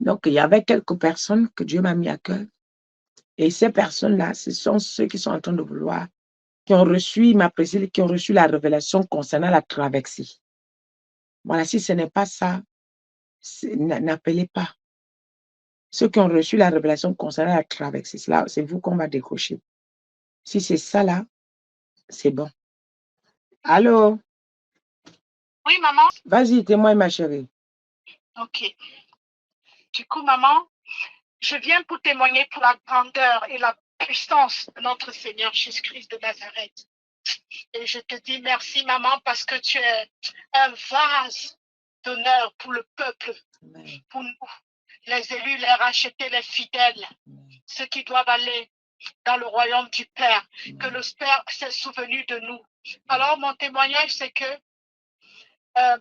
Donc, il y avait quelques personnes que Dieu m'a mis à cœur. Et ces personnes-là, ce sont ceux qui sont en train de vouloir, qui ont reçu, ma précise, qui ont reçu la révélation concernant la traversée. Voilà, si ce n'est pas ça, n'appelez pas. Ceux qui ont reçu la révélation concernant la traversée, c'est vous qu'on va décrocher. Si c'est ça là, c'est bon. Allô? Oui, maman. Vas-y, témoigne, ma chérie. Ok. Du coup, maman, je viens pour témoigner pour la grandeur et la puissance de notre Seigneur Jésus-Christ de Nazareth. Et je te dis merci, maman, parce que tu es un vase d'honneur pour le peuple, pour nous, les élus, les rachetés, les fidèles, ceux qui doivent aller dans le royaume du Père, que le Père s'est souvenu de nous. Alors, mon témoignage, c'est que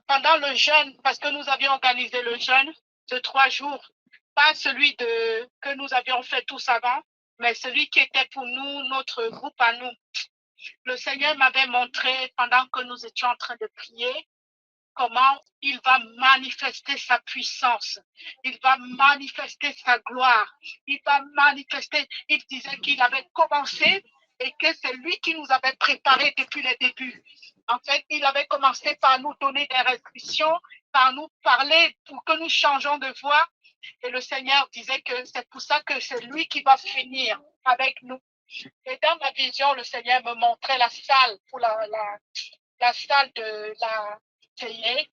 pendant le jeûne, parce que nous avions organisé le jeûne de 3 jours, pas celui que nous avions fait tous avant, mais celui qui était pour nous, notre groupe à nous. Le Seigneur m'avait montré, pendant que nous étions en train de prier, comment il va manifester sa puissance, il va manifester sa gloire, il va manifester, il disait qu'il avait commencé et que c'est lui qui nous avait préparé depuis le début. En fait, il avait commencé par nous donner des restrictions, par nous parler pour que nous changeons de voie. Et le Seigneur disait que c'est pour ça que c'est lui qui va finir avec nous. Et dans ma vision, le Seigneur me montrait la salle pour la salle de la veillée.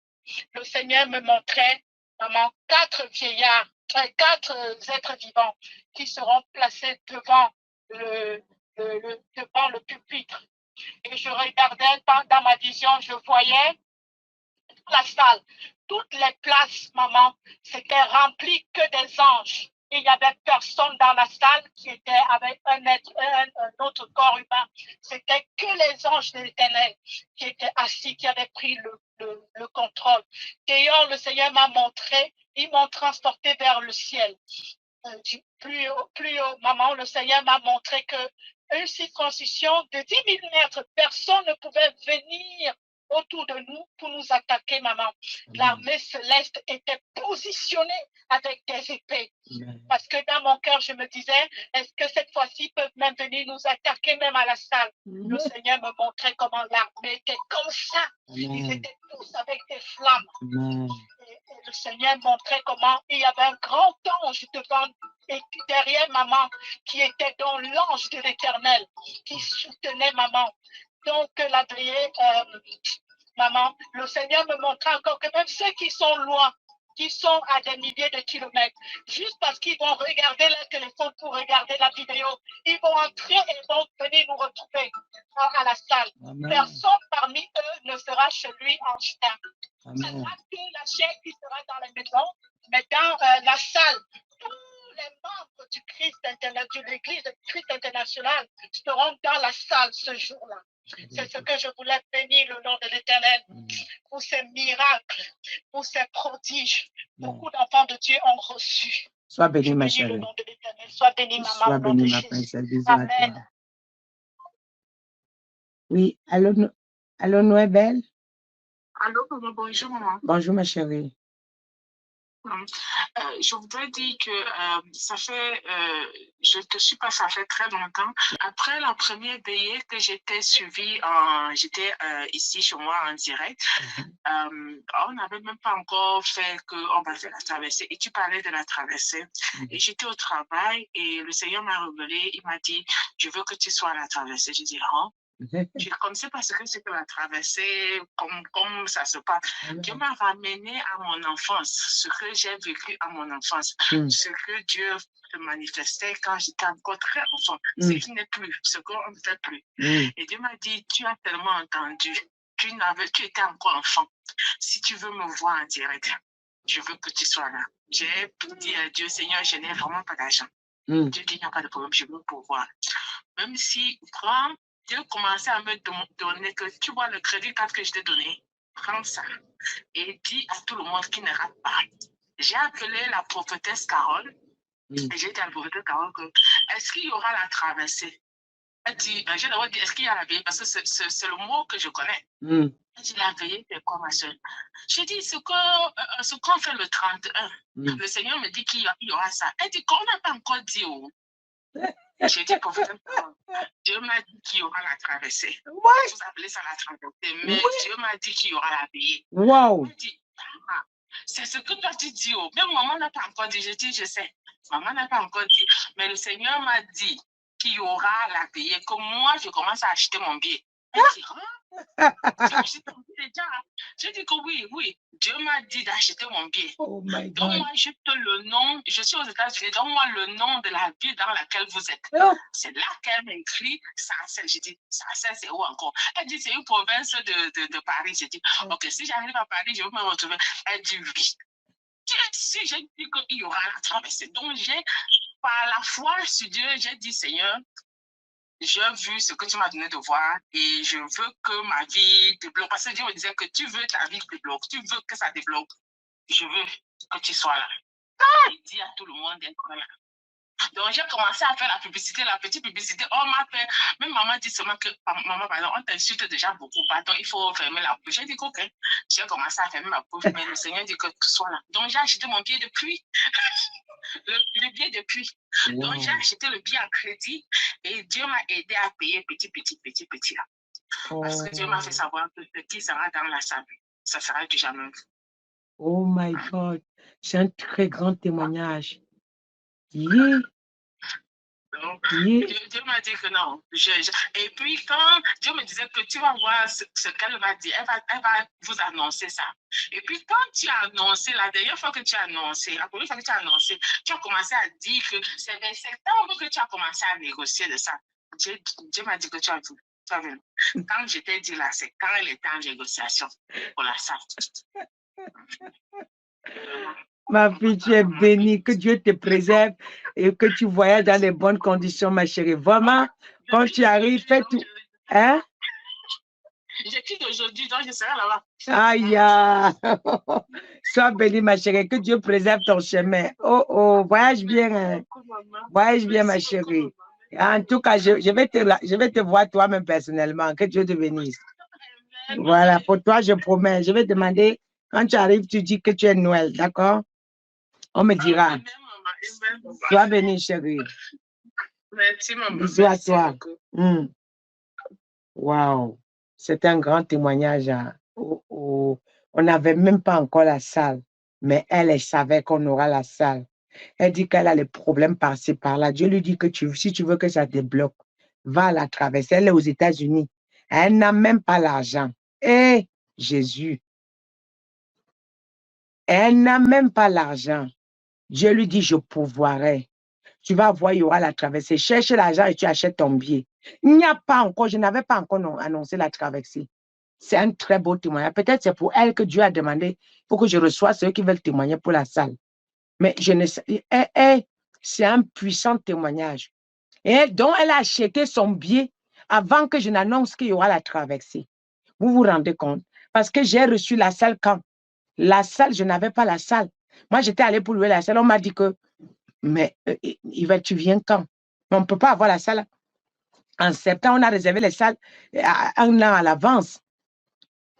Le Seigneur me montrait, maman, 4 vieillards, 4 êtres vivants qui seront placés devant devant le pupitre. Et je regardais dans ma vision, je voyais la salle. Toutes les places, maman, c'était rempli que des anges. Il n'y avait personne dans la salle qui était avec un autre corps humain. C'était que les anges de l'Éternel qui étaient assis, qui avaient pris le contrôle. D'ailleurs, le Seigneur m'a montré, ils m'ont transporté vers le ciel. Plus haut, maman, le Seigneur m'a montré que une circoncision de 10 000 mètres, personne ne pouvait venir autour de nous pour nous attaquer, maman. L'armée céleste était positionnée avec des épées. Parce que dans mon cœur, je me disais, est-ce que cette fois-ci, ils peuvent même venir nous attaquer, même à la salle? Le Seigneur me montrait comment l'armée était comme ça. Ils étaient tous avec des flammes. Et le Seigneur montrait comment il y avait un grand ange devant et derrière maman, qui était dans l'ange de l'Éternel, qui soutenait maman. Donc, la veillée, maman, le Seigneur me montrait encore que même ceux qui sont loin, qui sont à des milliers de kilomètres, juste parce qu'ils vont regarder leur téléphone pour regarder la vidéo, ils vont entrer et vont venir nous retrouver à la salle. Amen. Personne parmi eux ne sera chez lui en chien. Ce sera que la chair qui sera dans la maison, mais dans la salle, tous les membres du Christ de l'Église de Christ international seront dans la salle ce jour-là. C'est ce que je voulais bénir le nom de l'Éternel pour ces miracles, pour ces prodiges. Beaucoup d'enfants de Dieu ont reçu. Sois béni, ma chérie. Le nom de l'Éternel. Sois béni, maman. Sois béni, ma princesse. Bisous à toi. Oui, allô, Noël. Allô, maman, bonjour, maman. Bonjour, ma chérie. Je voudrais dire que ça fait, je te suis pas, ça fait très longtemps. Après la première veillée que j'étais suivie, j'étais ici chez moi en direct, on n'avait même pas encore fait qu'on va faire la traversée. Et tu parlais de la traversée. Et j'étais au travail et le Seigneur m'a révélé, il m'a dit, je veux que tu sois à la traversée. Je dis, oh. Je ne sais pas ce que c'est que la traversée, comme ça se passe. Dieu m'a ramené à mon enfance, ce que j'ai vécu à mon enfance, ce que Dieu manifestait quand j'étais encore très enfant, ce qui n'est plus, ce qu'on ne fait plus. Et Dieu m'a dit, tu as tellement entendu, tu étais encore enfant. Si tu veux me voir en direct, je veux que tu sois là. J'ai dit à Dieu, Seigneur, je n'ai vraiment pas d'argent. Dieu dit, il n'y a pas de problème, je veux pouvoir. Même si Dieu commençait à me donner, que tu vois le crédit card que je t'ai donné, prends ça et dis à tout le monde qui ne rate pas. J'ai appelé la prophétesse Carole et j'ai dit à la prophétesse Carole que est-ce qu'il y aura la traversée? Elle dit, j'ai d'abord dit, est-ce qu'il y a la veille? Parce que c'est le mot que je connais. Elle dit, la veillée, c'est quoi, ma soeur? J'ai dit, ce qu'on fait le 31, le Seigneur me dit qu'il y aura ça. Elle dit, qu'on n'a pas encore dit, oh. J'ai dit, Dieu m'a dit qu'il y aura la traversée. Vous appelez ça la traversée, mais Dieu m'a dit qu'il y aura la veillée. Wow. Elle dit, c'est ce que toi tu dis, oh. Même maman n'a pas encore dit. Je dis, je sais. Maman n'a pas encore dit. Mais le Seigneur m'a dit qu'il y aura la veillée, que moi, je commence à acheter mon billet. Elle dit, j'ai dit que oui, Dieu m'a dit d'acheter mon billet. Oh my God. Donne-moi juste le nom, je suis aux États-Unis, donne-moi le nom de la ville dans laquelle vous êtes. Oh. C'est là qu'elle m'écrit Sarcelles. J'ai dit, Sarcelles, c'est où encore? Elle dit, c'est une province de Paris. J'ai dit, ok, si j'arrive à Paris, je vais me retrouver. Elle dit, oui. Si j'ai dit qu'il y aura la traversée, donc par la foi sur Dieu, j'ai dit, Seigneur, j'ai vu ce que tu m'as donné de voir et je veux que ma vie débloque. Parce que Dieu me disait que tu veux ta vie débloque, tu veux que ça débloque. Je veux que tu sois là. Il dit à tout le monde d'être là. Donc, j'ai commencé à faire la publicité, la petite publicité. On m'a fait, même maman dit seulement que, maman, pardon, on t'insulte déjà beaucoup, pardon, il faut fermer la bouche. J'ai dit, ok, j'ai commencé à fermer ma bouche, mais le Seigneur dit que tu sois là. Donc, j'ai acheté mon billet de pluie. Le billet de pluie. Wow. Donc, j'ai acheté le billet en crédit et Dieu m'a aidé à payer petit là. Oh. Parce que Dieu m'a fait savoir que ce qui sera dans la salle, ça sera du jamais vu. Oh my God, c'est un très grand témoignage. Yeah. Donc, Dieu m'a dit que non. Et puis, quand Dieu me disait que tu vas voir ce qu'elle va dire, elle va vous annoncer ça. Et puis, quand tu as annoncé, la dernière fois que tu as annoncé, la première fois que tu as annoncé, tu as commencé à dire que c'est vers septembre que tu as commencé à négocier de ça. Dieu m'a dit que tu as vu. Quand je t'ai dit là, c'est quand elle était en négociation pour la salle. Ma fille, tu es bénie, que Dieu te préserve et que tu voyages dans les bonnes conditions, ma chérie. Vraiment, quand tu arrives, fais tout. Hein? Je quitte aujourd'hui, donc je serai là-bas. Aïe, sois bénie, ma chérie, que Dieu préserve ton chemin. Oh, voyage bien, hein. Voyage bien, ma chérie. En tout cas, je vais te voir toi-même personnellement, que Dieu te bénisse. Voilà, pour toi, je promets, je vais demander, quand tu arrives, tu dis que tu es Noël, d'accord? On me dira. Sois bénie, chérie. Merci, maman. Bisous à toi. Wow, c'est un grand témoignage. Hein. On n'avait même pas encore la salle, mais elle savait qu'on aura la salle. Elle dit qu'elle a les problèmes par-ci, par-là. Dieu lui dit que si tu veux que ça débloque, va la traverser. Elle est aux États-Unis. Elle n'a même pas l'argent. Et Jésus. Elle n'a même pas l'argent. Dieu lui dit, je pourvoirai. Tu vas voir, il y aura la traversée. Cherche l'argent et tu achètes ton billet. Il n'y a pas encore, je n'avais pas encore annoncé la traversée. C'est un très beau témoignage. Peut-être c'est pour elle que Dieu a demandé pour que je reçoive ceux qui veulent témoigner pour la salle. Mais je ne sais, c'est un puissant témoignage. Et donc, elle a acheté son billet avant que je n'annonce qu'il y aura la traversée. Vous vous rendez compte? Parce que j'ai reçu la salle quand? La salle, je n'avais pas la salle. Moi, j'étais allée pour louer la salle. On m'a dit que, mais tu viens quand? Mais on ne peut pas avoir la salle. En septembre, on a réservé les salles un an à l'avance.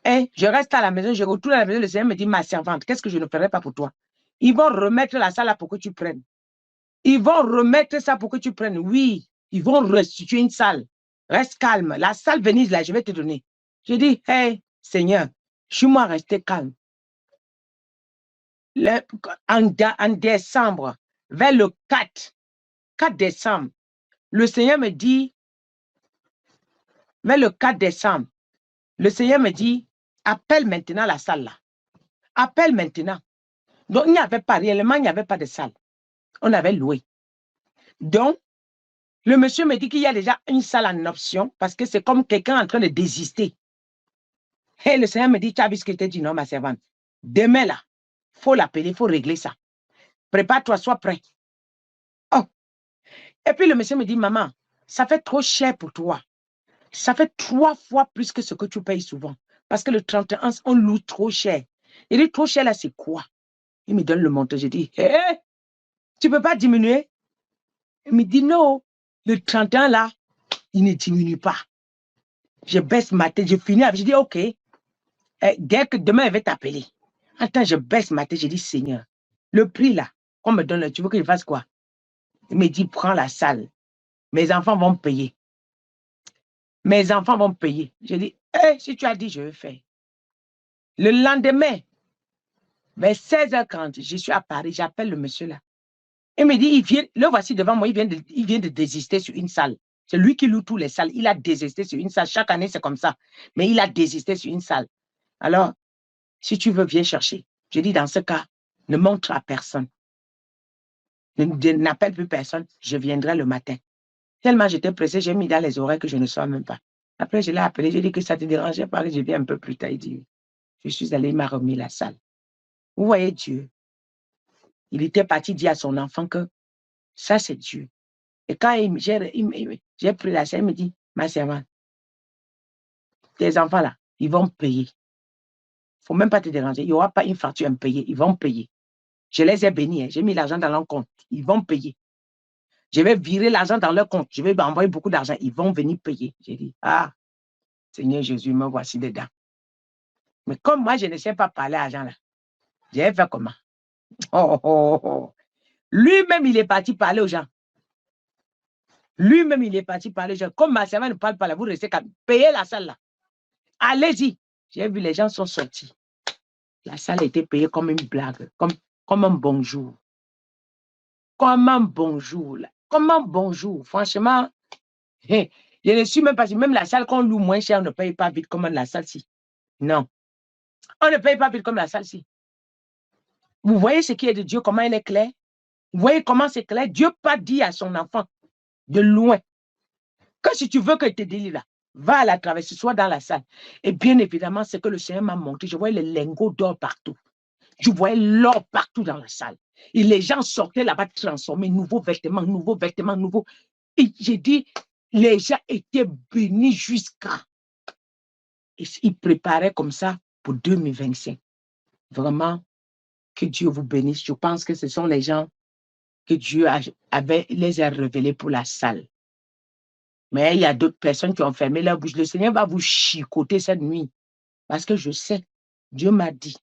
Et je reste à la maison, je retourne à la maison, le Seigneur me dit, ma servante, qu'est-ce que je ne ferai pas pour toi? Ils vont remettre la salle là pour que tu prennes. Ils vont remettre ça pour que tu prennes. Oui, ils vont restituer une salle. Reste calme. La salle Venise, là, je vais te donner. Je dis, hey, Seigneur, je suis moi resté calme. En décembre, vers le 4 décembre, le Seigneur me dit, vers le 4 décembre, le Seigneur me dit, appelle maintenant la salle là. Appelle maintenant. Donc, il n'y avait pas, réellement, il n'y avait pas de salle. On avait loué. Donc, le monsieur me dit qu'il y a déjà une salle en option parce que c'est comme quelqu'un en train de désister. Et le Seigneur me dit, tu as vu ce que je t'ai dit, non, ma servante. Demain là, il faut l'appeler, il faut régler ça. Prépare-toi, sois prêt. Oh. Et puis le monsieur me dit, maman, ça fait trop cher pour toi. Ça fait 3 fois plus que ce que tu payes souvent. Parce que le 31, on loue trop cher. Il dit, trop cher là, c'est quoi? Il me donne le montant. Je dis, hé, tu ne peux pas diminuer? Il me dit, non, le 31 là, il ne diminue pas. Je baisse ma tête, je finis avec, je dis, ok. dès que demain, elle va t'appeler. Attends, je baisse ma tête, je dis, Seigneur, le prix là, qu'on me donne, tu veux que je fasse quoi? Il me dit, prends la salle. Mes enfants vont payer. Mes enfants vont payer. Je dis, si tu as dit, je vais faire. Le lendemain, vers 16h30, je suis à Paris, j'appelle le monsieur là. Il me dit, il vient, le voici devant moi, il vient de désister sur une salle. C'est lui qui loue toutes les salles. Il a désisté sur une salle. Chaque année, c'est comme ça. Mais il a désisté sur une salle. Alors, si tu veux, viens chercher. Je dis, dans ce cas, ne montre à personne. N'appelle plus personne. Je viendrai le matin. Tellement j'étais pressée, j'ai mis dans les oreilles que je ne sors même pas. Après, je l'ai appelé. J'ai dit que ça te dérangeait pas. Je viens un peu plus tard. Il dit, je suis allé, il m'a remis la salle. Vous voyez Dieu. Il était parti dire à son enfant que ça, c'est Dieu. Et quand j'ai pris la salle, il me dit, ma servante, tes enfants là, ils vont payer. Il ne faut même pas te déranger. Il n'y aura pas une facture impayée. Ils vont payer. Je les ai bénis. Hein. J'ai mis l'argent dans leur compte. Ils vont payer. Je vais virer l'argent dans leur compte. Je vais envoyer beaucoup d'argent. Ils vont venir payer. J'ai dit, ah, Seigneur Jésus, me voici dedans. Mais comme moi, je ne sais pas parler à gens là, j'ai fait comment? Lui-même, il est parti parler aux gens. Lui-même, il est parti parler aux gens. Comme ma servante ne parle pas là, vous restez comme payez la salle là. Allez-y. J'ai vu, les gens sont sortis. La salle a été payée comme une blague, comme un bonjour. Comme un bonjour. Là. Comme un bonjour. Franchement, je ne suis même pas sûr. Même la salle qu'on loue moins cher, on ne paye pas vite comme la salle-ci. Non. On ne paye pas vite comme la salle-ci. Vous voyez ce qui est de Dieu, comment il est clair? Vous voyez comment c'est clair? Dieu pas dit à son enfant de loin que si tu veux que te délivre, va à la traversée, soit dans la salle. Et bien évidemment, c'est que le Seigneur m'a montré. Je voyais les lingots d'or partout. Je voyais l'or partout dans la salle. Et les gens sortaient là-bas transformés, nouveaux vêtements, nouveaux. Et j'ai dit, les gens étaient bénis jusqu'à... Ils préparaient comme ça pour 2025. Vraiment, que Dieu vous bénisse. Je pense que ce sont les gens que Dieu les a révélés pour la salle. Mais il y a d'autres personnes qui ont fermé leur bouche. Le Seigneur va vous chicoter cette nuit. Parce que je sais, Dieu m'a dit,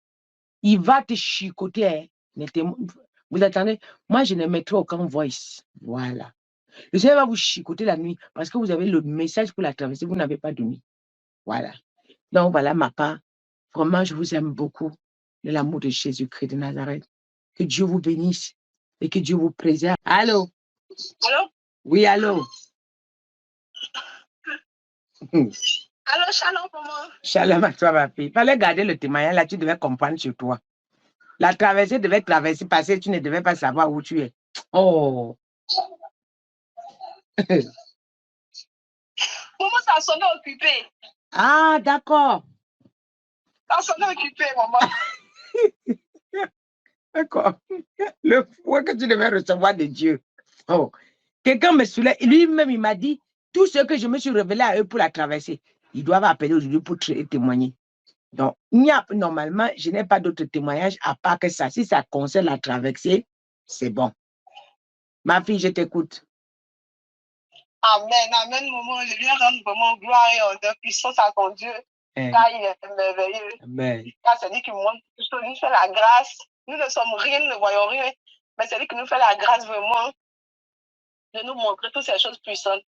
il va te chicoter. Hein. Vous attendez? Moi, je ne mettrai aucun voice. Voilà. Le Seigneur va vous chicoter la nuit parce que vous avez le message pour la traverser. Vous n'avez pas de nuit. Voilà. Donc, voilà ma part. Vraiment, je vous aime beaucoup. De l'amour de Jésus-Christ de Nazareth. Que Dieu vous bénisse et que Dieu vous préserve. Allô? Allô? Oui, allô? Allô, shalom, maman. Shalom à toi, ma fille. Il fallait garder le témoignage là, tu devais comprendre sur toi. La traversée devait traverser, passer, tu ne devais pas savoir où tu es. Oh! Maman, ça sonnait occupé. Ah, d'accord. Ça sonnait occupé, maman. D'accord. Le fouet que tu devais recevoir de Dieu. Oh. Quelqu'un me soulève. Lui-même, il m'a dit, tout ce que je me suis révélé à eux pour la traverser, ils doivent appeler aujourd'hui pour témoigner. Donc, normalement, je n'ai pas d'autre témoignage à part que ça. Si ça concerne la traversée, c'est bon. Ma fille, je t'écoute. Amen, amen, maman. Je viens rendre vraiment gloire et honneur, puissance à ton Dieu. Car il est merveilleux. Amen. Car c'est lui qui nous fait la grâce. Nous ne sommes rien, nous ne voyons rien. Mais c'est lui qui nous fait la grâce vraiment de nous montrer toutes ces choses puissantes.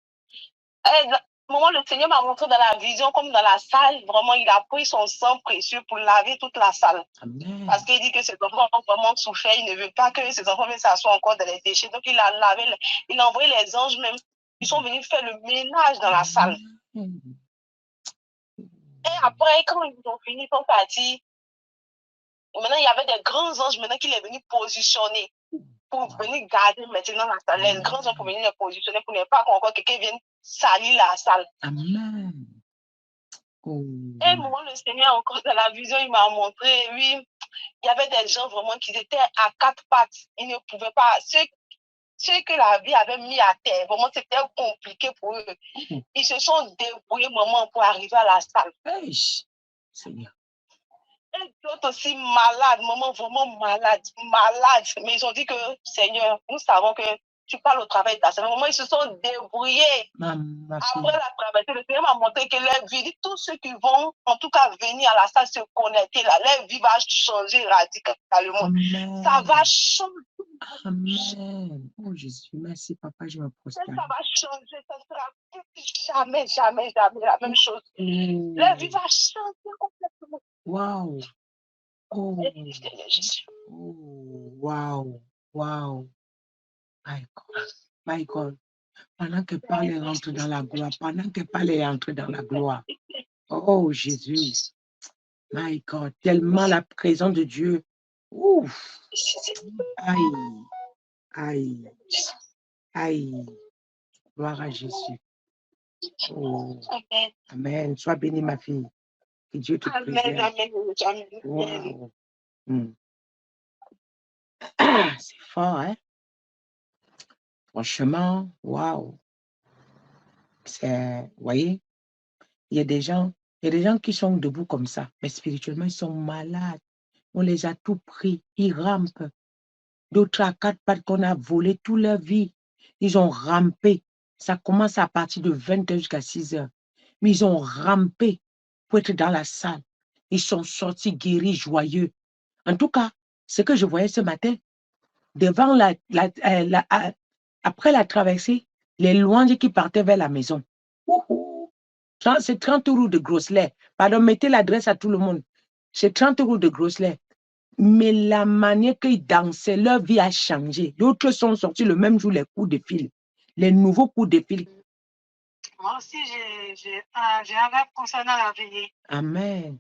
Au moment, le Seigneur m'a montré dans la vision, comme dans la salle, vraiment, il a pris son sang précieux pour laver toute la salle. Amen. Parce qu'il dit que ses enfants ont vraiment souffert. Il ne veut pas que ses enfants s'assoient encore dans les déchets. Donc, il a lavé, il a envoyé les anges même. Ils sont venus faire le ménage dans la salle. Et après, quand ils ont fini, ils sont partis. Maintenant, il y avait des grands anges maintenant qu'il est venu positionner pour venir garder maintenant la salle. Les grands anges pour venir les positionner pour ne pas qu'encore quelqu'un vienne salir la salle. Amen. Oh. Et à un moment, le Seigneur, encore dans la vision, il m'a montré, oui, il y avait des gens vraiment qui étaient à quatre pattes. Ils ne pouvaient pas. Ceux que la vie avait mis à terre, vraiment, c'était compliqué pour eux. Ils se sont débrouillés vraiment pour arriver à la salle. Hey, Seigneur. Et d'autres aussi malades, maman, vraiment malades. Mais ils ont dit que, Seigneur, nous savons que tu parles au travail de la semaine. Ils se sont débrouillés. Après la traversée, le Seigneur m'a montré que leur vie, tous ceux qui vont, en tout cas, venir à la salle se connecter, là, leur vie va changer radicalement. Amen. Ça va changer. Amen. Oh Jésus, merci papa, je me Ça prosterne. va changer, ça sera jamais, jamais, jamais la même chose. Leur vie va changer complètement. Wow. Oh. Oh. Wow. Wow. My God. My God. Pendant que Paul est rentré dans la gloire, pendant que Paul est entré dans la gloire. Oh Jésus. My God. Tellement la présence de Dieu. Ouf. Aïe. Aïe. Aïe. Gloire à Jésus. Oh. Amen. Amen. Sois bénie, ma fille. Que Dieu te préserve. Amen. Amen. Wow. C'est fort, hein? Franchement, waouh. C'est, vous voyez, il y a des gens qui sont debout comme ça, mais spirituellement, ils sont malades. On les a tout pris. Ils rampent. D'autres à 4 pattes qu'on a volé toute leur vie. Ils ont rampé. Ça commence à partir de 20h jusqu'à 6h. Mais ils ont rampé pour être dans la salle. Ils sont sortis guéris, joyeux. En tout cas, ce que je voyais ce matin, devant après la traversée, les louanges qui partaient vers la maison. C'est 30 roues de grosses lait. Pardon, mettez l'adresse à tout le monde. C'est 30 roues de grosses lait. Mais la manière qu'ils dansaient, leur vie a changé. D'autres sont sortis le même jour, les coups de fil. Les nouveaux coups de fil. Moi aussi, j'ai un rêve concernant la veillée. Amen.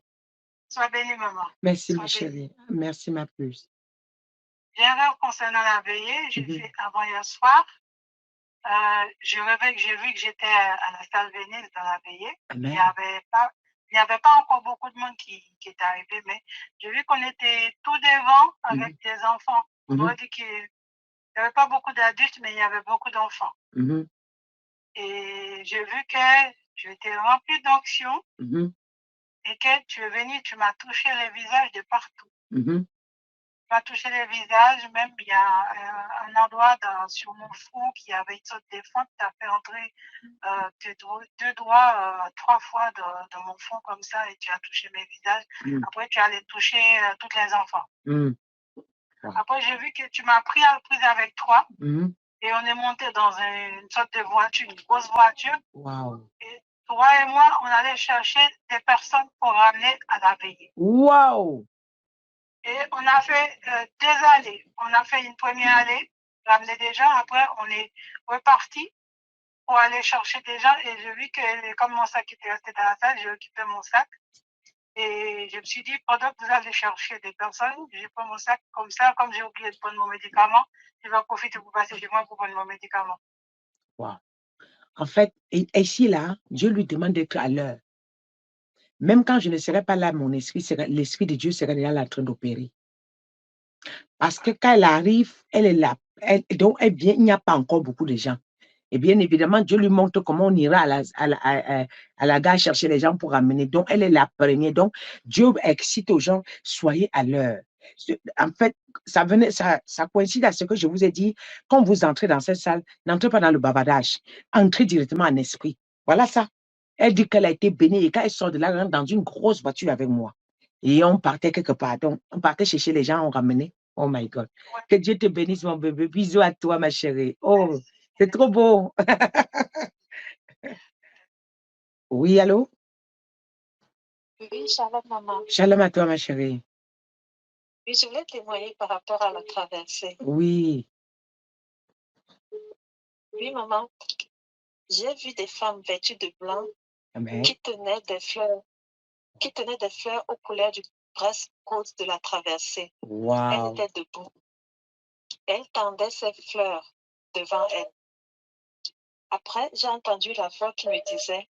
Sois bénie, maman. Merci, Sois ma bénie. chérie. Merci, ma puce. J'ai un rêve concernant la veillée. J'ai fait avant hier soir. Je rêvais que j'ai vu que j'étais à la salle Vénile dans la veillée. Amen. Il n'y avait pas encore beaucoup de monde qui est arrivé, mais j'ai vu qu'on était tout devant avec des enfants. On aurait dit qu'il n'y avait pas beaucoup d'adultes, mais il y avait beaucoup d'enfants. Et j'ai vu que j'étais remplie d'onction et que tu es venu, tu m'as touché les visages de partout. Tu m'as touché les visages, même il y a un endroit sur mon front qui avait une sorte de fente, tu as fait entrer deux doigts 3 fois de mon front comme ça et tu as touché mes visages. Après, tu allais toucher tous les enfants. Après, j'ai vu que tu m'as pris avec toi et on est monté dans une sorte de voiture, une grosse voiture. Wow. Et toi et moi, on allait chercher des personnes pour ramener à la veillée. Wow. Et on a fait 2 allées. On a fait une première allée, ramener des gens. Après, on est reparti pour aller chercher des gens. Et j'ai vu que, comme mon sac était resté dans la salle, j'ai occupé mon sac. Et je me suis dit, pendant que vous allez chercher des personnes, j'ai pris mon sac comme ça, comme j'ai oublié de prendre mon médicament, je vais profiter pour passer chez moi pour prendre mon médicament. Wow. En fait, ici, là, Dieu lui demande d'être à l'heure. Même quand je ne serai pas là, mon esprit, l'esprit de Dieu sera déjà là en train d'opérer. Parce que quand elle arrive, elle est là. Donc, elle vient, il n'y a pas encore beaucoup de gens. Et bien évidemment, Dieu lui montre comment on ira à la gare chercher les gens pour ramener. Donc, elle est la première. Donc, Dieu excite aux gens, soyez à l'heure. En fait, ça coïncide à ce que je vous ai dit. Quand vous entrez dans cette salle, n'entrez pas dans le bavardage. Entrez directement en esprit. Voilà ça. Elle dit qu'elle a été bénie et quand elle sort de là, elle rentre dans une grosse voiture avec moi. Et on partait quelque part. Donc, on partait chercher les gens, on ramenait. Oh my God. Que Dieu te bénisse, mon bébé. Bisous à toi, ma chérie. Oh, c'est trop beau. Oui, allô? Oui, shalom, maman. Shalom à toi, ma chérie. Oui, je voulais témoigner par rapport à la traversée. Oui. Oui, maman. J'ai vu des femmes vêtues de blanc Amen. qui tenaient des fleurs aux couleurs du dress-code de la traversée. Wow. Elles étaient debout. Elles tendaient ces fleurs devant elles. Après, j'ai entendu la voix qui me disait,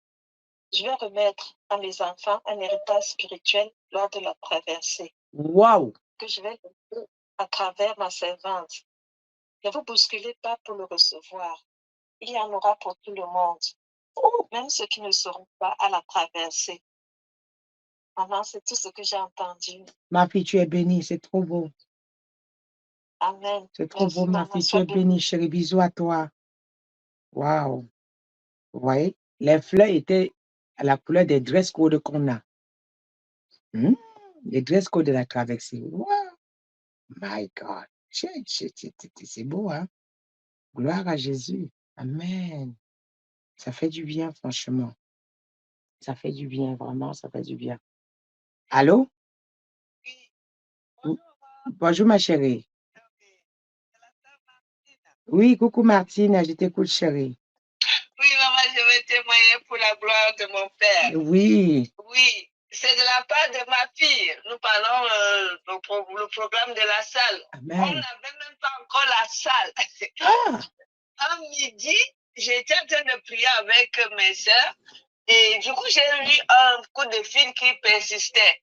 je vais remettre à mes enfants un héritage spirituel lors de la traversée. Wow. Que je vais donner à travers ma servante. Ne vous bousculez pas pour le recevoir. Il y en aura pour tout le monde, même ceux qui ne seront pas à la traversée. Maman, c'est tout ce que j'ai entendu. Ma fille, tu es bénie, c'est trop beau. Amen. C'est trop beau, Merci, ma maman. fille. Tu Sois es bénie. bénie, chérie. Bisous à toi. Waouh. Vous voyez, les fleurs étaient à la couleur des dress codes qu'on a. Les dress codes de la traversée. Wow. My God. C'est beau, hein? Gloire à Jésus. Amen. Ça fait du bien, franchement. Ça fait du bien, vraiment, ça fait du bien. Allô? Bonjour, ma chérie. Oui, coucou, Martine. Je t'écoute, chérie. Oui, maman, je vais témoigner pour la gloire de mon père. Oui. Oui, c'est de la part de ma fille. Nous parlons le programme de la salle. Amen. On n'avait même pas encore la salle. Ah! À midi, j'étais en train de prier avec mes soeurs et du coup, j'ai eu un coup de fil qui persistait.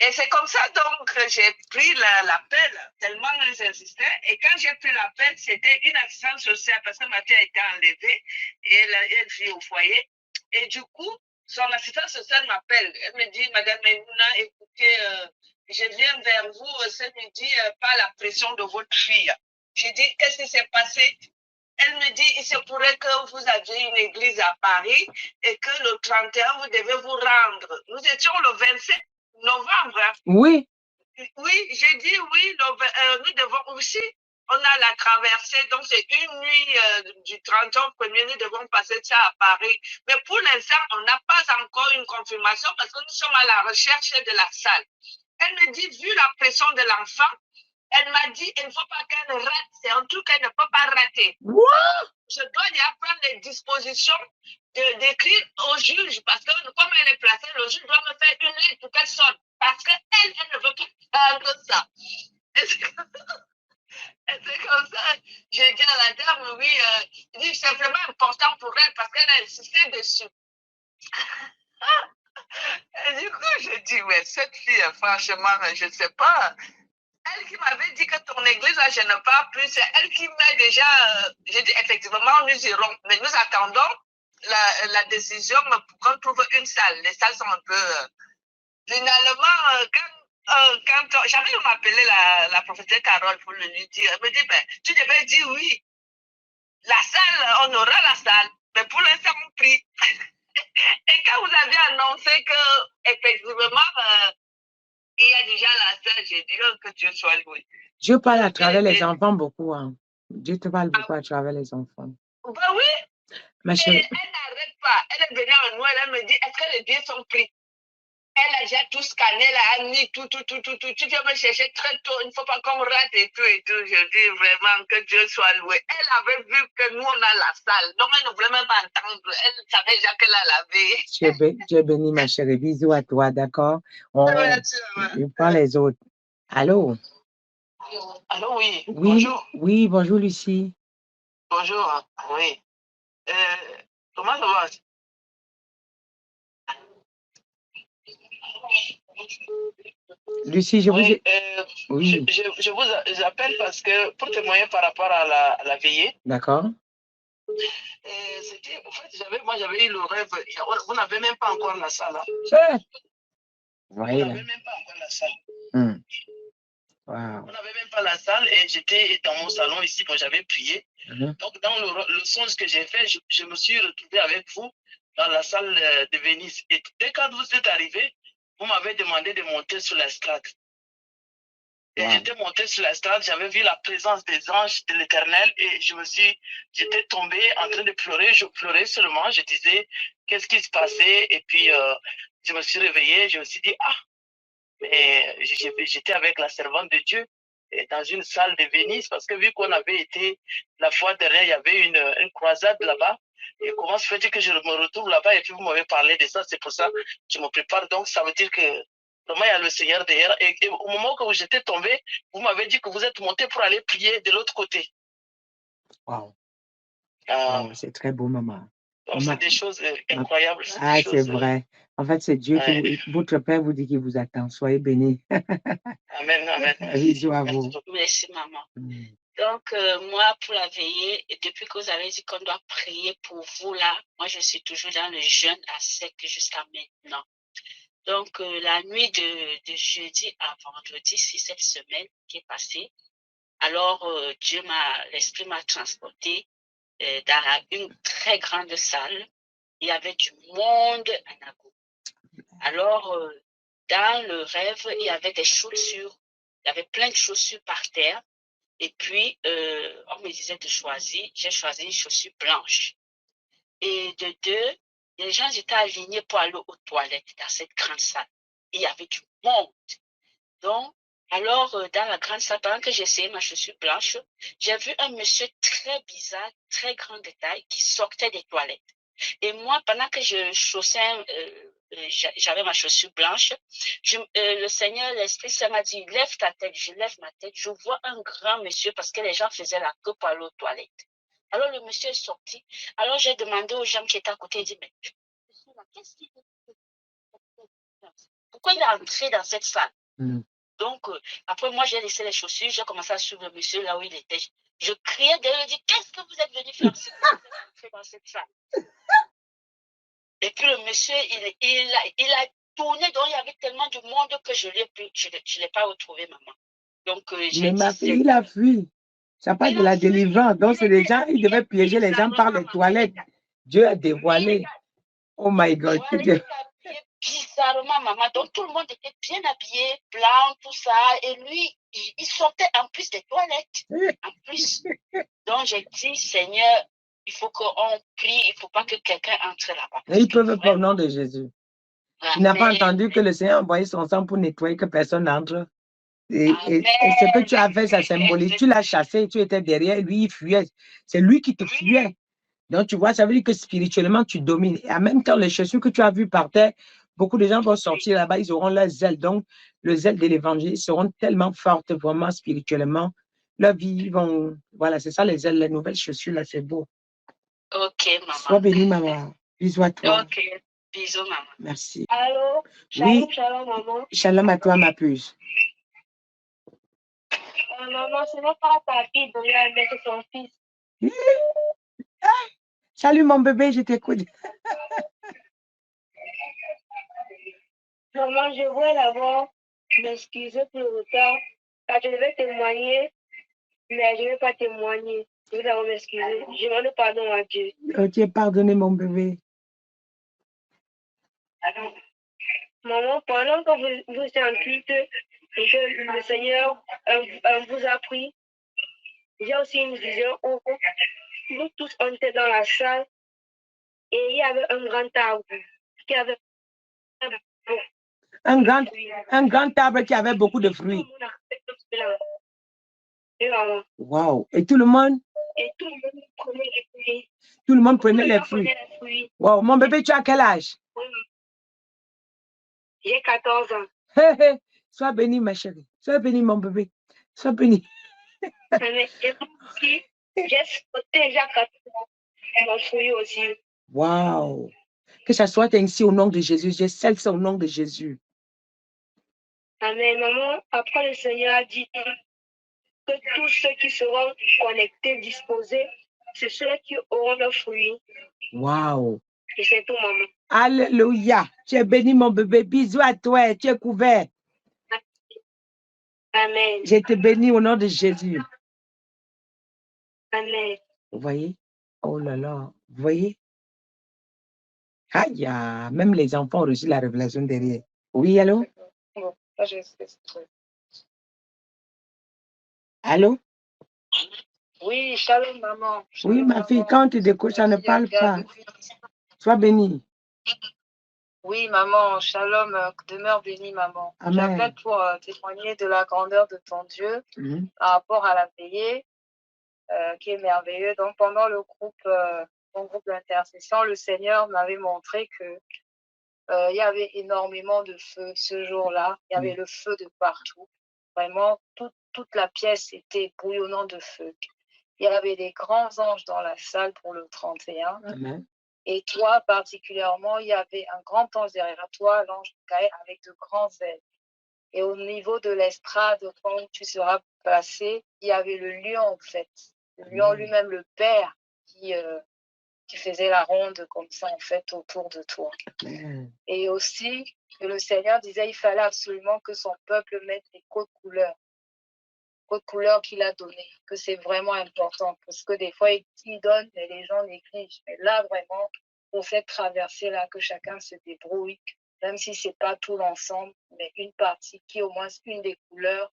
Et c'est comme ça donc que j'ai pris l'appel, tellement ils insistaient. Et quand j'ai pris l'appel, c'était une assistante sociale parce que ma fille a été enlevée et elle vit au foyer. Et du coup, son assistante sociale m'appelle. Elle me dit, Madame Memouna, écoutez, je viens vers vous ce midi par la pression de votre fille. J'ai dit, qu'est-ce qui s'est passé? Elle me dit, il se pourrait que vous aviez une église à Paris et que le 31, vous devez vous rendre. Nous étions le 27 novembre. Oui. Oui, j'ai dit oui, nous devons aussi, on a la traversée, donc c'est une nuit du 31 premier, nous devons passer ça à Paris. Mais pour l'instant, on n'a pas encore une confirmation parce que nous sommes à la recherche de la salle. Elle me dit, vu la pression de l'enfant, elle m'a dit, il ne faut pas qu'elle rate, c'est un truc qu'elle ne peut pas rater. What? Je dois y prendre les dispositions d'écrire au juge parce que comme elle est placée, le juge doit me faire une lettre pour qu'elle sorte parce qu'elle ne veut pas prendre ça. Et c'est comme ça, j'ai dit à la dame, oui, c'est vraiment important pour elle parce qu'elle a insisté dessus. Et du coup, je dis, ouais, cette fille, franchement, je ne sais pas. Elle qui m'avait dit que ton église, là, je ne pars plus, c'est elle qui m'a déjà. J'ai dit, effectivement, nous irons. Mais nous attendons la décision pour qu'on trouve une salle. Les salles sont un peu. Finalement, quand j'avais m'appeler la prophétesse Carole pour lui dire, elle me dit, ben, tu devais dire oui. La salle, on aura la salle. Mais pour l'instant, on prie. Et quand vous avez annoncé que, effectivement, il y a déjà la salle, j'ai dit que Dieu soit loué. Dieu parle à travers les enfants beaucoup. Hein. Dieu te parle beaucoup à travers les enfants. Ben oui. Ma chérie. Elle n'arrête pas. Elle est venue à nous, elle me dit, est-ce que les billets sont pris? Elle a déjà tout scanné, elle a mis tout. Tu viens me chercher très tôt, il ne faut pas qu'on rate et tout. Je dis vraiment que Dieu soit loué. Elle avait vu que nous, on a la salle. Donc, elle ne voulait même pas entendre. Elle savait déjà qu'elle l'avait. Tu es bénie, ma chérie. Bisous à toi, d'accord? On prend les autres. Allô? Allô, oui. Oui, bonjour. Oui, bonjour, Lucie. Bonjour, oui. Comment ça va? Lucie, je oui, vous... oui. Je vous appelle parce que pour témoigner par rapport à la veillée. D'accord. En fait, moi, j'avais eu le rêve. Vous n'avez même pas encore la salle. Hein? Vous n'avez même pas encore la salle. Wow. On n'avait même pas la salle et j'étais dans mon salon ici quand j'avais prié. Donc, dans le songe que j'ai fait, je me suis retrouvé avec vous dans la salle de Venise. Et dès quand vous êtes arrivé, vous m'avez demandé de monter sur l'estrade. Et j'étais monté sur l'estrade, j'avais vu la présence des anges de l'Éternel et j'étais tombé en train de pleurer. Je pleurais seulement, je disais qu'est-ce qui se passait. Et puis, je me suis réveillé, je me suis dit, mais j'étais avec la servante de Dieu dans une salle de Venise parce que vu qu'on avait été la fois dernière, il y avait une croisade là-bas. Et comment se fait-il que je me retrouve là-bas et puis vous m'avez parlé de ça, c'est pour ça que je me prépare. Donc, ça veut dire que vraiment, il y a le Seigneur derrière. Et au moment où j'étais tombé, vous m'avez dit que vous êtes monté pour aller prier de l'autre côté. Wow. Wow, c'est très beau, maman. Donc, c'est des choses incroyables. C'est vrai. En fait, c'est Dieu votre Père vous dit qu'il vous attend. Soyez bénis. Amen, amen. Bisous à vous. Merci, maman. Donc, moi, pour la veillée, depuis que vous avez dit qu'on doit prier pour vous, là, moi, je suis toujours dans le jeûne à sec jusqu'à maintenant. Donc, la nuit de jeudi à vendredi, c'est cette semaine qui est passée, Alors, l'Esprit m'a transporté dans une très grande salle. Il y avait du monde à Nago. Alors, dans le rêve, il y avait des chaussures. Il y avait plein de chaussures par terre. Et puis, on me disait de choisir. J'ai choisi une chaussure blanche. Et de deux, les gens étaient alignés pour aller aux toilettes dans cette grande salle. Il y avait du monde. Donc, alors, dans la grande salle, pendant que j'essayais ma chaussure blanche, j'ai vu un monsieur très bizarre, très grand de taille, qui sortait des toilettes. Et moi, pendant que je chaussais, j'avais ma chaussure blanche, le Seigneur, l'Esprit Saint m'a dit, lève ta tête. Je lève ma tête, je vois un grand monsieur parce que les gens faisaient la queue pour aller aux toilettes. Alors, le monsieur est sorti. Alors, j'ai demandé aux gens qui étaient à côté, il dit, mais qu'est-ce qu'il fait? Pourquoi il est entré dans cette salle? Donc, après, moi, j'ai laissé les chaussures, j'ai commencé à suivre le monsieur là où il était. Je criais derrière, je dis, qu'est-ce que vous êtes venu faire si vous êtes entré dans cette salle? Et puis, le monsieur, il a tourné, donc il y avait tellement de monde que je ne l'ai pas retrouvé, maman. Donc, Mais ma fille, il a fui. Ça parle de la délivrance. Donc, c'est les gens, ils devaient piéger les gens par les toilettes. Dieu a dévoilé. Oh my God. Bizarrement, maman. Donc, tout le monde était bien habillé, blanc, tout ça. Et lui, il sortait en plus des toilettes. En plus. Donc, j'ai dit, Seigneur, il faut qu'on prie, il ne faut pas que quelqu'un entre là-bas. Ils peuvent pas au nom de Jésus. Tu n'as pas entendu que le Seigneur a envoyé son sang pour nettoyer que personne n'entre. Et ce que tu as fait, ça symbolise. Tu l'as chassé, tu étais derrière, lui, il fuyait. C'est lui qui te fuyait. Donc, tu vois, ça veut dire que spirituellement, tu domines. Et en même temps, les chaussures que tu as vues par terre, beaucoup de gens vont sortir là-bas, ils auront leur zèle. Donc, le zèle de l'évangile, ils seront tellement fortes, vraiment, spirituellement. Leur vie, ils vont... Voilà, c'est ça, les ailes, les nouvelles chaussures, là, c'est beau. Ok, maman. Sois bénie, maman. Bisous à toi. Ok, bisous, maman. Merci. Allô? Oui. Shalom, maman. Shalom à toi, ma puce. Maman, ce n'est pas ta fille de lui avec son fils. Salut, mon bébé, je t'écoute. Maman, je voulais d'abord m'excuser pour le retard, car je devais témoigner, mais je ne vais pas témoigner. Je veux d'abord m'excuser. Je demande pardon à Dieu. Tu es pardonné, mon bébé. Maman, pendant que vous êtes en culte et que le Seigneur vous a pris, j'ai aussi une vision où nous tous, on était dans la salle et il y avait un grand arbre qui avait un grand arbre qui avait beaucoup de fruits. Wow. Et tout le monde? Et tout le monde prenait les fruits. Tout le monde prenait les fruits. Wow. Mon bébé, tu as quel âge? J'ai 14 ans. Hey, hey. Sois béni, ma chérie. Sois béni, mon bébé. Sois béni. J'ai déjà 14 ans. Mon fruit aussi. Wow. Que ça soit ainsi au nom de Jésus. Je scelle ça au nom de Jésus. Amen. Maman, après le Seigneur a dit que tous ceux qui seront connectés, disposés, c'est ceux qui auront leurs fruits. Wow. Et c'est tout, maman. Alléluia. Tu es béni, mon bébé. Bisous à toi. Tu es couvert. Amen. Je te bénis au nom de Jésus. Amen. Vous voyez? Oh là là. Vous voyez? Aïe, même les enfants ont reçu la révélation derrière. Oui, allô? Allô? Oui, shalom, maman. Oui, ma fille, quand tu décoches, ça ne parle pas. Sois bénie. Oui, maman, shalom, demeure bénie, maman. J'appelle pour témoigner de la grandeur de ton Dieu par rapport à la veillée qui est merveilleux. Donc, pendant le groupe, mon groupe d'intercession, le Seigneur m'avait montré que il y avait énormément de feu ce jour-là. Il y avait le feu de partout. Vraiment, toute la pièce était bouillonnante de feu. Il y avait des grands anges dans la salle pour le 31. Amen. Et toi, particulièrement, il y avait un grand ange derrière toi, l'ange Michael, avec de grands ailes. Et au niveau de l'estrade, quand tu seras placé, il y avait le lion, en fait. Le lion lui-même, le Père, qui faisait la ronde comme ça, en fait, autour de toi. Et aussi, que le Seigneur disait, il fallait absolument que son peuple mette des codes couleurs. aux couleurs qu'il a données, que c'est vraiment important. Parce que des fois, il donne, mais les gens négligent. Mais là, vraiment, pour cette traversée-là, que chacun se débrouille, même si ce n'est pas tout l'ensemble, mais une partie qui est au moins une des couleurs,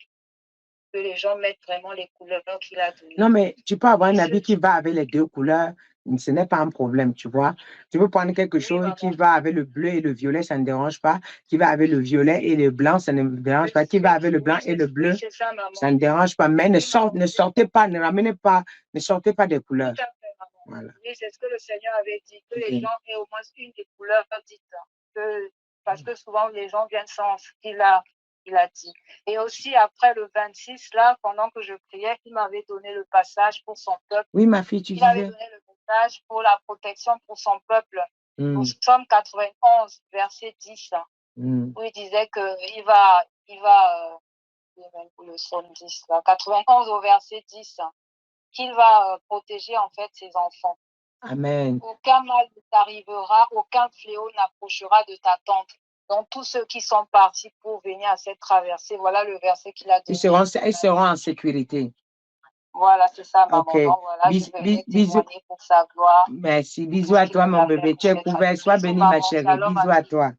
que les gens mettent vraiment les couleurs qu'il a données. Non, mais tu peux avoir un habit qui va avec les deux couleurs, ce n'est pas un problème, tu vois. Tu peux prendre quelque chose qui va avec le bleu et le violet, ça ne dérange pas. Qui va avec le violet et le blanc, ça ne me dérange pas. Qui va avec le blanc et le bleu, ça ne dérange pas. Mais ne sortez pas, ne ramenez pas, ne sortez pas des couleurs. Tout à fait, maman. Voilà. Oui, c'est ce que le Seigneur avait dit, que les gens aient au moins une des couleurs dites. Parce que souvent, les gens viennent sans ce qu'il a dit. Et aussi, après le 26, là, pendant que je priais, il m'avait donné le passage pour son peuple. Oui, ma fille, tu disais. Il avait donné le message pour la protection pour son peuple. Nous sommes 91, verset 10, où il disait qu'il va le psaume 10, là, 91 au verset 10, qu'il va protéger en fait ses enfants. Amen. Aucun mal ne t'arrivera, aucun fléau n'approchera de ta tente. Donc, tous ceux qui sont partis pour venir à cette traversée, voilà le verset qu'il a donné. Ils seront en sécurité. Voilà, c'est ça, maman. Okay. Donc, voilà, je venais témoigner pour sa gloire. Merci. Bisous à toi, mon bébé. Tu es couvert. Sois béni, ma chérie. Bisous à toi.